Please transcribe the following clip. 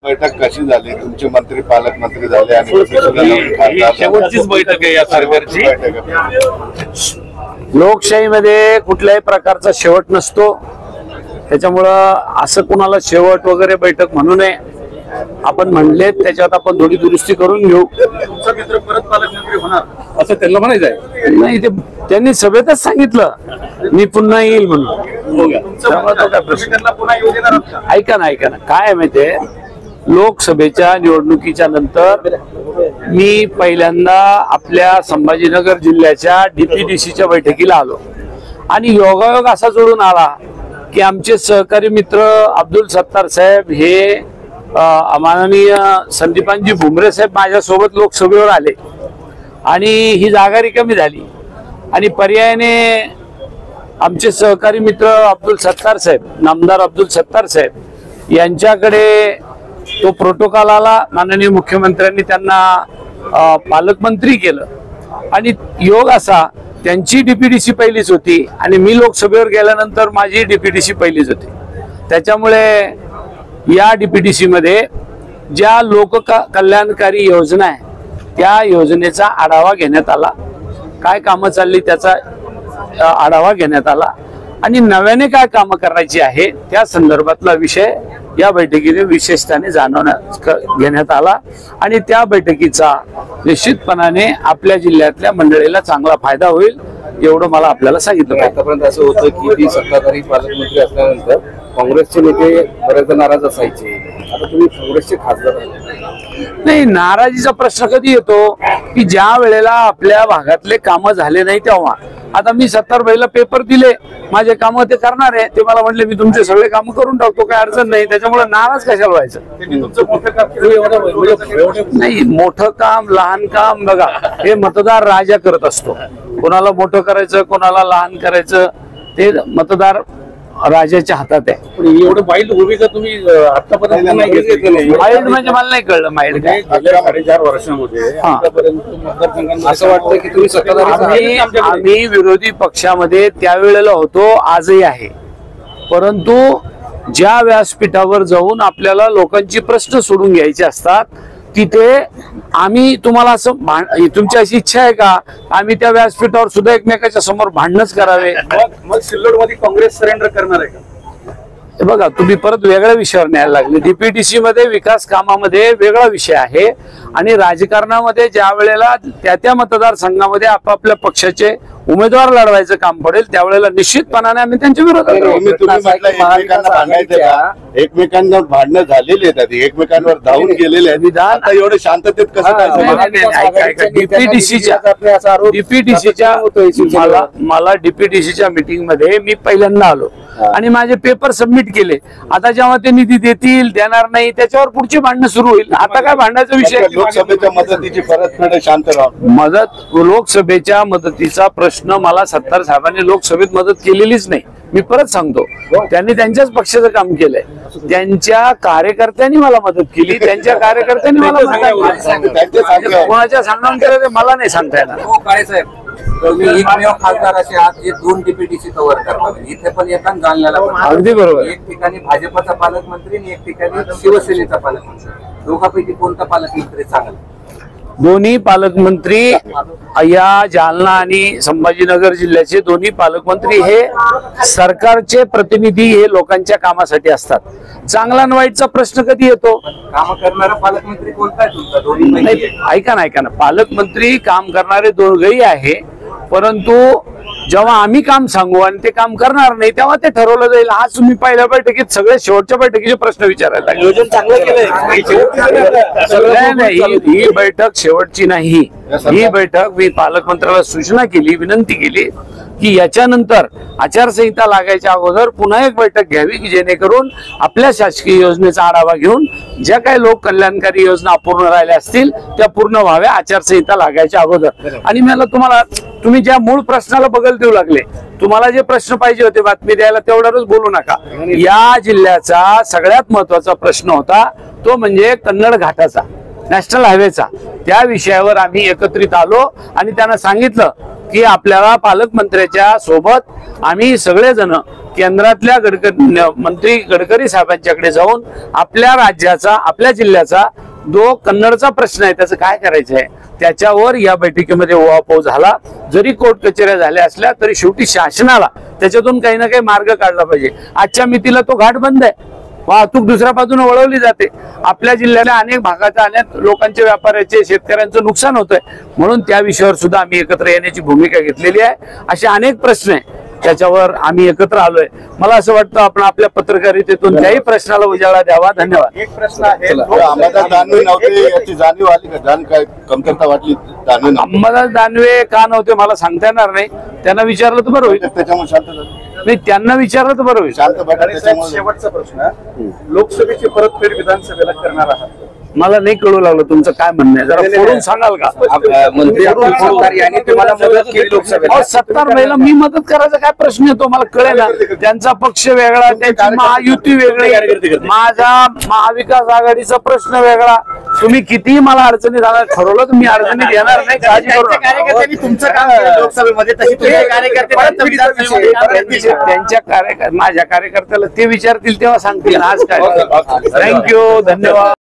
बैठक कशी झाली? तुमचे मंत्री पालकमंत्री झाले आणि शेवटचीच बैठक आहे या सरकारची। लोकशाहीमध्ये कुठल्याही प्रकारचा शेवट नसतो, त्याच्यामुळं असं कुणाला शेवट वगैरे बैठक म्हणू नये। आपण म्हणले त्याच्यात आपण थोडी दुरुस्ती करून घेऊ। तुमचा मित्र परत पालकमंत्री होणार असं त्यांना म्हणायचं आहे? नाही, ते त्यांनी सभेतच सांगितलं मी पुन्हा येईल म्हणून। ऐका ना काय आहे माहितीये, लोकसभेच्या निवडणुकीच्या नंतर मी पहिल्यांदा आपल्या संभाजीनगर जिल्ह्याच्या डीपीडीसीच्या बैठकीला आलो आणि योगायोग असा जोडून आला की आमचे सहकारी मित्र अब्दुल सत्तार साहेब हे माननीय संदीपानजी भुमरे साहेब माझ्यासोबत लोकसभेवर आले आणि ही जागा रिकामी झाली आणि पर्यायाने आमचे सहकारी मित्र अब्दुल सत्तार साहेब, नामदार अब्दुल सत्तार साहेब यांच्याकडे तो प्रोटोकॉल आला। माननीय मुख्यमंत्र्यांनी त्यांना पालकमंत्री केलं आणि योग असा त्यांची डीपीडीसी पहिलीच होती आणि मी लोकसभेवर गेल्यानंतर माझी डीपीडीसी पहिलीच होती। त्याच्यामुळे या डीपीडीसी मध्ये ज्या लोक कल्याणकारी योजना आहे त्या योजनेचा आढावा घेण्यात आला, काय कामं चालली त्याचा आढावा घेण्यात आला आणि नव्याने काय कामं करायची आहे त्या संदर्भातला विषय या बैठकीने विशेषतेने घेण्यात आला आणि त्या बैठकीचा निश्चितपणाने आपल्या जिल्ह्यातल्या मंडळीला चांगला फायदा होईल एवढं मला आपल्याला सांगितलं। आतापर्यंत असं होतं की ती सत्ताधारी पालकमंत्री असल्यानंतर काँग्रेसचे नेते बरेचदा नाराज असायचे, आता तुम्ही काँग्रेसचे खासदार नाही। नाराजीचा प्रश्न कधी येतो की ज्या वेळेला आपल्या भागातले कामं झाले नाही तेव्हा। आता मी सत्तारबाईला पेपर दिले, माझे काम ते करणार आहे, ते मला म्हटले मी तुमचे सगळे काम करून टाकतो, काय अडचण नाही, त्याच्यामुळे नाराज कशाला व्हायचं? नाही, मोठं काम लहान काम बघा हे मतदार राजा करत असतो। कोणाला मोठं करायचं कोणाला लहान करायचं ते मतदार राजाच्या हातात आहे। पण एवढं वाईल्ड भूमिका तुम्ही आतापर्यंत नाही घेतली। वाईल्ड म्हणजे मला नाही कळलं वाईल्ड काय। 4.5 वर्षामध्ये आतापर्यंत असं वाटतं की तुम्ही सत्ताधारी आम्ही विरोधी पक्षामध्ये त्यावेळेला होतो, आजही आहे, परंतु ज्या व्यासपीठावर जाऊन आपल्याला लोकांची प्रश्न सोडून घ्यायचे असतात तिथे आम्ही तुम्हाला असं तुमची अशी इच्छा आहे का आम्ही त्या व्यासपीठावर सुद्धा एकमेकाच्या समोर भांडणच करावे? मग सिल्लोडमध्ये काँग्रेस सरेंडर करणार आहे का? हे बघा, तुम्ही परत वेगळ्या विषयावर न्यायला लागले। डीपीडीसी मध्ये विकास कामामध्ये वेगळा विषय आहे आणि राजकारणामध्ये ज्या वेळेला त्या मतदारसंघामध्ये आपापल्या पक्षाचे उमेदवार लढवायचं काम पडेल त्यावेळेला निश्चितपणाने आम्ही त्यांच्या विरोधात एकमेकांना भांडणं झालेली आहेत, एकमेकांवर धावून गेलेले आहेत। आता एवढं शांततेत कसं काय? मला डीपीडीसीच्या मीटिंग मध्ये मी पहिल्यांदा आलो आणि माझे पेपर सबमिट केले। आता जेव्हा ते निधी देतील देणार नाही त्याच्यावर पुढची भांडणं सुरू होईल। आता काय भांडण्याचा विषय? लोकसभेच्या मदतीची परतफेड शांत राहा। लोकसभेच्या मदतीचा प्रश्न मला सत्तार साहेबांनी लोकसभेत मदत केलेलीच नाही। मी परत सांगतो, त्यांनी त्यांच्याच पक्षाचं काम केलंय, त्यांच्या कार्यकर्त्यांनी मला मदत केली, त्यांच्या कार्यकर्त्यांनी मला कोणाच्या सांगून केलं ते मला नाही सांगता येणार। एकमेव खासदार असे आहात जे 2 डीपीडीसी कव्हर करतात, इथे पण येतात जालन्याला पण। अगदी बरोबर। एक ठिकाणी भाजपचा पालकमंत्री आणि एक ठिकाणी शिवसेनेचा पालकमंत्री, दोघांपैकी कोणता पालकमंत्री चांगला? दोन्ही पालकमंत्री या जालना आणि संभाजीनगर जिल्ह्याचे दोन्ही पालकमंत्री हे सरकारचे प्रतिनिधी, हे लोकांच्या कामासाठी असतात। चांगला आणि वाईटचा प्रश्न कधी येतो? काम करणारा पालकमंत्री कोणता आहे तुमचा? दोन्ही ऐका ना, पालकमंत्री काम करणारे दोघेही आहे, परंतु जेव्हा आम्ही काम सांगू आणि ते काम करणार नाही तेव्हा ते ठरवलं जाईल। आज तुम्ही पहिल्या बैठकीत सगळे शेवटच्या बैठकीचे प्रश्न विचारायला नियोजन चांगलं केलंय। ही बैठक शेवटची नाही। ही बैठक मी पालकमंत्र्याला सूचना केली, विनंती केली की याच्यानंतर आचारसंहिता लागायच्या अगोदर पुन्हा एक बैठक घ्यावी की जेणेकरून आपल्या शासकीय योजनेचा आढावा घेऊन ज्या काही लोक कल्याणकारी योजना अपूर्ण राहिल्या असतील त्या पूर्ण व्हाव्या आचारसंहिता लागायच्या अगोदर। आणि मला तुम्ही ज्या मूळ प्रश्नाला बगल देऊ लागले, तुम्हाला जे प्रश्न पाहिजे होते बातमी द्यायला तेवढ्यावरच बोलू नका। या जिल्ह्याचा सगळ्यात महत्वाचा प्रश्न होता तो म्हणजे कन्नड घाटाचा, नॅशनल हायवेचा। त्या विषयावर आम्ही एकत्रित आलो आणि त्यांना सांगितलं की आपल्याला पालकमंत्र्याच्या सोबत आम्ही सगळेजण केंद्रातल्या मंत्री गडकरी साहेबांच्याकडे जाऊन आपल्या राज्याचा, आपल्या जिल्ह्याचा जो कन्नडचा प्रश्न आहे त्याचं काय करायचं आहे त्याच्यावर या बैठकीमध्ये उहापोह झाला. जरी कोर्ट कचेऱ्या झाल्या असल्या तरी शेवटी शासनाला त्याच्यातून काही ना काही मार्ग काढला पाहिजे. आजच्या मितीला तो घाट बंद आहे, वाहतूक दुसऱ्या बाजूने वळवली जाते. आपल्या जिल्ह्याला अनेक भागाच्या अनेक लोकांचे, व्यापाऱ्याचे, शेतकऱ्यांचं नुकसान होतंय. म्हणून त्या विषयावर सुद्धा आम्ही एकत्र येण्याची भूमिका घेतलेली आहे. असे अनेक प्रश्न आहे त्याच्यावर आम्ही एकत्र आलोय. मला असं वाटतं आपण आपल्या पत्रकारितेतून त्याही प्रश्नाला उजाळा द्यावा. धन्यवाद. एक प्रश्न आहे, अंबादास दानवे नव्हते याची जाणीव आली का? काय कमतरता वाटली दानवे नव्हते? अंबादास दानवे का नव्हते मला सांगता येणार नाही. त्यांना विचारलं तर बरं होईल. त्याच्यामुळे शांत झालं. नाही, त्यांना विचारलं तर बरं होईल. शांत बैठक आणि साहेब, त्याच्यामुळे शेवटचा प्रश्न, लोकसभेची परतफेड विधानसभेला करणार आहात? मला नाही कळू लागलं तुमचं काय म्हणणं आहे, जरा फोडून सांगाल का? मंत्री अतुल सत्तार यांनी तुम्हाला मदत केली लोकसभेला. अहो, 70 महिला मी मदत करायचा काय प्रश्न येतो? मला कळेल ना. त्यांचा पक्ष वेगळा, त्यांची महायुती वेगळी, माझा महाविकास आघाडीचा प्रश्न वेगळा. तुम्ही कितीही मला अडचणी झाला ठरवलं तर मी अडचणीत येणार नाही. काळजी करू नका. कार्यकर्त्यांनी तुमचं काम केलं लोकसभेमध्ये, तशी तुमचे कार्यकर्ते परत विधानसभेमध्ये काम करतील. त्यांच्या माझ्या कार्यकर्त्याला ते विचारतील तेव्हा सांगतील. आज काय. थँक्यू, धन्यवाद.